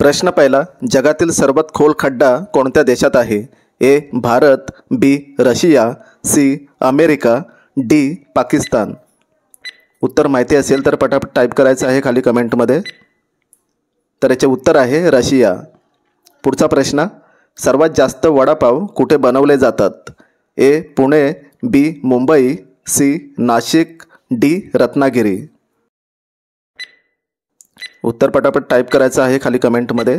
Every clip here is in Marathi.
प्रश्न पहिला, जगातील सर्वात खोल खड्डा कोणत्या देशात आहे? A Bharat, B Russia, C America, D Pakistan. उत्तर माहिती असेल तर पटापट टाईप करायचं आहे खाली कमेंटमध्ये. तर याचे उत्तर आहे रशिया. पुढचा प्रश्न, सर्वात जास्त वडापाव कुठे बनवले जातात? ए पुणे, बी मुंबई, सी नाशिक, डी रत्नागिरी. उत्तर पटापट टाईप करायचं आहे खाली कमेंटमध्ये.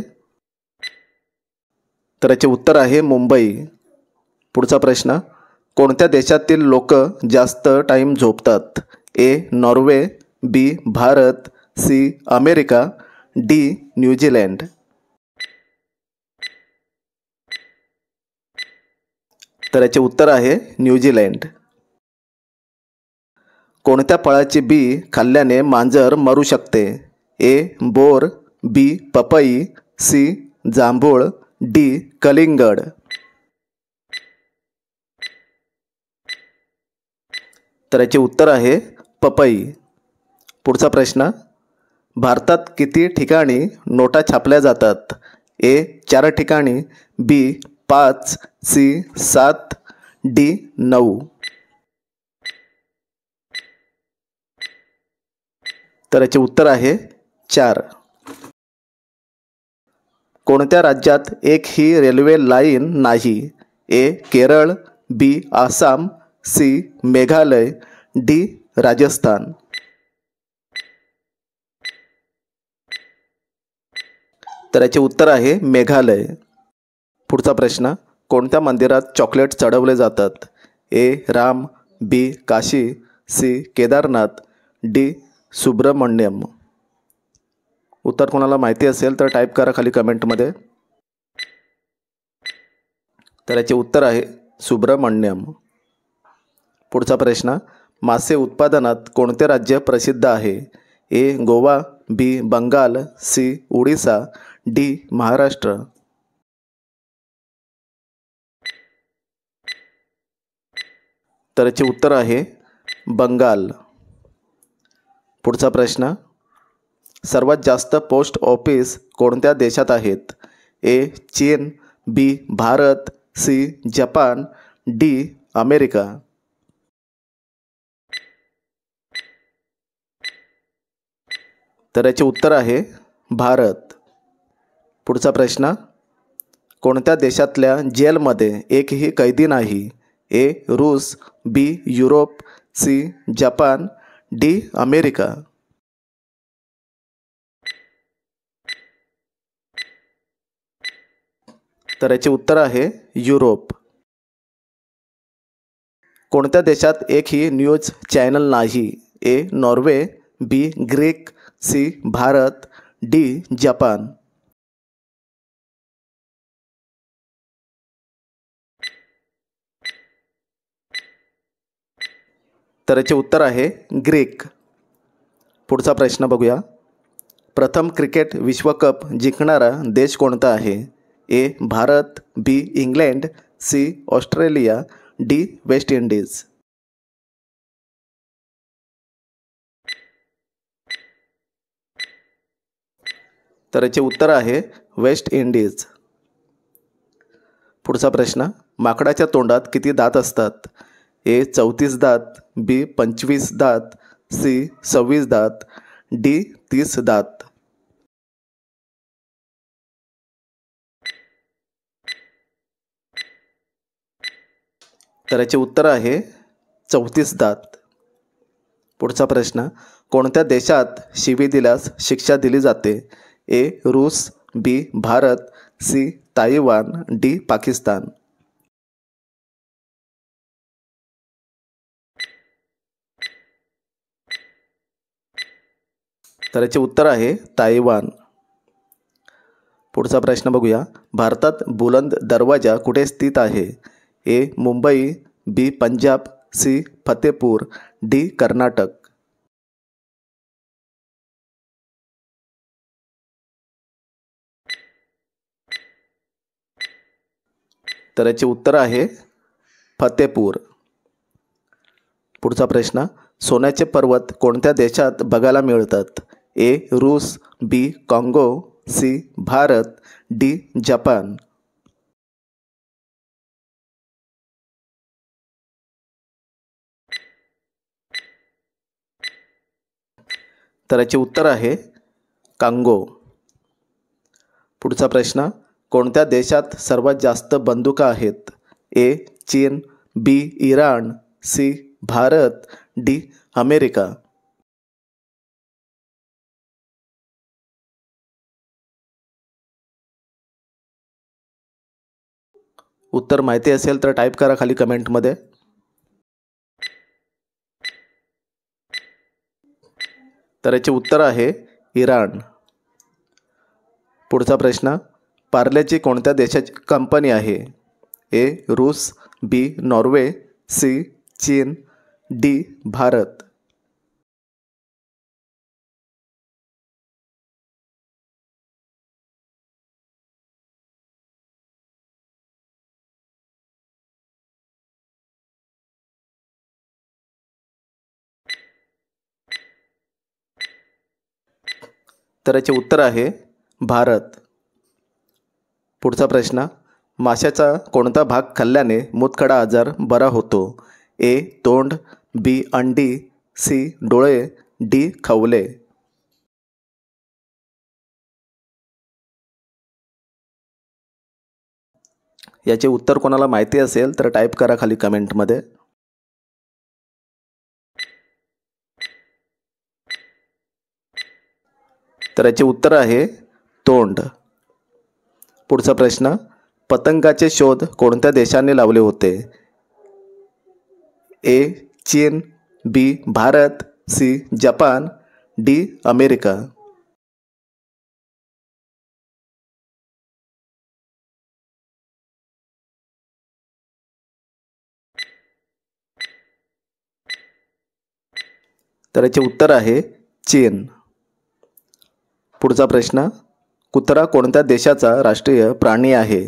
तर याचे उत्तर आहे मुंबई. पुढचा प्रश्न, कोणत्या देशातील लोक जास्त टाईम झोपतात? A Norway, B Bharat, C America, D New Zealand. तर याचे उत्तर आहे न्यूझीलंड. कोणत्या फळाची बी खाल्ल्याने मांजर मरू शकते? ए बोर, बी पपई, सी जांभूळ, डी कलिंगड. तर याचे उत्तर आहे पपई. पुढचा प्रश्न, भारतात किती ठिकाणी नोटा छापल्या जातात? ए 4 ठिकाणी, बी 5, सी 7, डी 9. तर याचे उत्तर आहे 4. कोणत्या राज्यात एक ही रेल्वे लाईन नाही? ए केरळ, बी आसाम, सी मेघालय, डी राजस्थान. तर याचे उत्तर आहे मेघालय. पुढचा प्रश्न, कोणत्या मंदिरात चॉकलेट चढवले जातात? ए राम, बी काशी, सी केदारनाथ, डी सुब्रमण्यम. उत्तर कोणाला माहिती असेल तर टाईप करा खाली कमेंटमध्ये. तर याचे उत्तर आहे सुब्रमण्यम. पुढचा प्रश्न, मासे उत्पादनात कोणते राज्य प्रसिद्ध आहे? ए गोवा, बी बंगाल, सी ओडिसा, डी महाराष्ट्र. तर याचे उत्तर आहे बंगाल. पुढचा प्रश्न, सर्वात जास्त पोस्ट ऑफिस कोणत्या देशात आहेत? ए चीन, B Bharat, C Japan, D America. तर याचे उत्तर आहे भारत. पुढचा प्रश्न, कोणत्या देशातल्या जेलमध्ये एकही कैदी नाही? ए रूस, B Europe, C Japan, D America. तर याचे उत्तर आहे युरोप. कोणत्या देशात एकही न्यूज चॅनल नाही? A Norway, B Greek, C Bharat, D Japan. तर याचे उत्तर आहे ग्रीक. पुढचा प्रश्न बघूया. प्रथम क्रिकेट विश्वकप जिंकणारा देश कोणता आहे? A Bharat, B England, C Australia, D West Indies. तर याचे उत्तर आहे वेस्ट इंडीज. पुढचा प्रश्न, माकडाच्या तोंडात किती दात असतात? ए 34 दात, बी 25 दात, सी 26 दात, डी 30 दात. तर याचे उत्तर आहे 34 दात. पुढचा प्रश्न, कोणत्या देशात शिवी दिल्यास शिक्षा दिली जाते? ए रूस, B Bharat, C Taiwan, D Pakistan. तर याचे उत्तर आहे ताइवान. पुढचा प्रश्न बघूया. भारतात बुलंद दरवाजा कुठे स्थित आहे? ए मुंबई, बी पंजाब, सी फतेपूर, डी कर्नाटक. तर याचे उत्तर आहे फतेपूर. पुढचा प्रश्न, सोन्याचे पर्वत कोणत्या देशात बघायला मिळतात? ए रूस, बी काँगो, सी भारत, डी जपान. तर याचे उत्तर आहे कांगो. पुढचा प्रश्न, कोणत्या देशात सर्वात जास्त बंदुका आहेत? ए चीन, B Iran, C Bharat, D America. उत्तर माहिती असेल तर टाईप करा खाली कमेंटमध्ये. तर याचे उत्तर आहे इराण. पुढचा प्रश्न, पार्लेची कोणत्या देशाची कंपनी आहे? ए रूस, बी नॉर्वे, सी चीन, डी भारत. तर याचे उत्तर आहे भारत. पुढचा प्रश्न, माशाचा कोणता भाग खाल्ल्याने मूतखडा आजार बरा होतो? ए तोंड, बी अंडी, सी डोळे, डी खवले. याचे उत्तर कोणाला माहिती असेल तर टाईप करा खाली कमेंटमध्ये. तर याचे उत्तर आहे तोंड. पुढचा प्रश्न, पतंगाचे शोध कोणत्या देशाने लावले होते? ए चीन, B Bharat, C Japan, D America. तर याचे उत्तर आहे चीन. पुढचा प्रश्न, कुत्रा कोणत्या देशाचा राष्ट्रीय प्राणी आहे?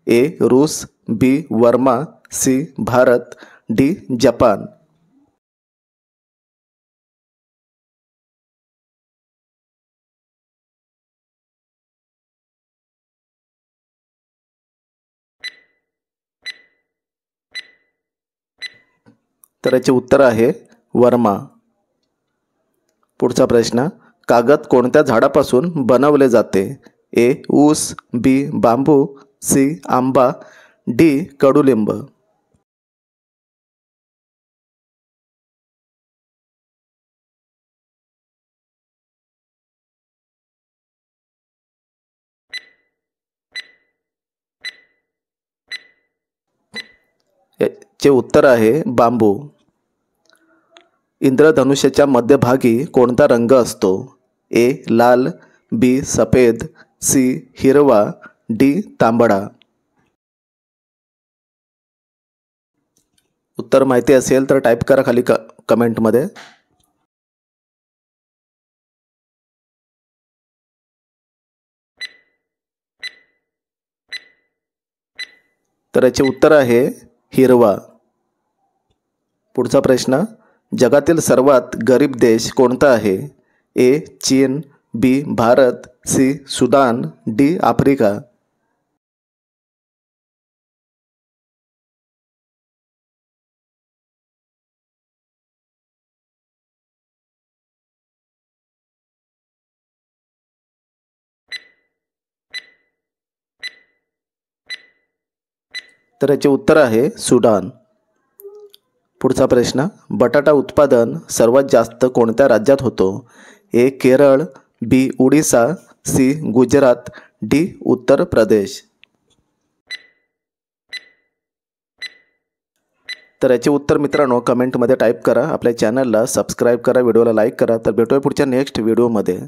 ए रूस, B Burma, C Bharat, D Japan. तर याचे उत्तर आहे वर्मा. पुढचा प्रश्न, कागद कोणत्या झाडापासून बनवले जाते? ए ऊस, बी बांबू, सी आंबा, डी कडुलिंब. याचे उत्तर आहे बांबू. इंद्रधनुष्याच्या मध्यभागी कोणता रंग असतो? ए लाल, बी सफेद, सी हिरवा, डी तांबडा. उत्तर माहिती असेल तर टाईप करा खाली कमेंटमध्ये. तर याचे उत्तर आहे हिरवा. पुढचा प्रश्न, जगातील सर्वात गरीब देश कोणता आहे? ए चीन, B Bharat, C Sudan, D Africa. तर याचे उत्तर आहे सुदान. पुढचा प्रश्न, बटाटा उत्पादन सर्वात जास्त कोणत्या राज्यात होतो? ए केरळ, बी ओडिसा, सी गुजरात, डी उत्तर प्रदेश. तर याचे उत्तर मित्रांनो कमेंटमध्ये टाईप करा. आपल्या चॅनलला सबस्क्राईब करा, व्हिडिओला लाईक करा. तर भेटूया पुढच्या नेक्स्ट व्हिडिओमध्ये.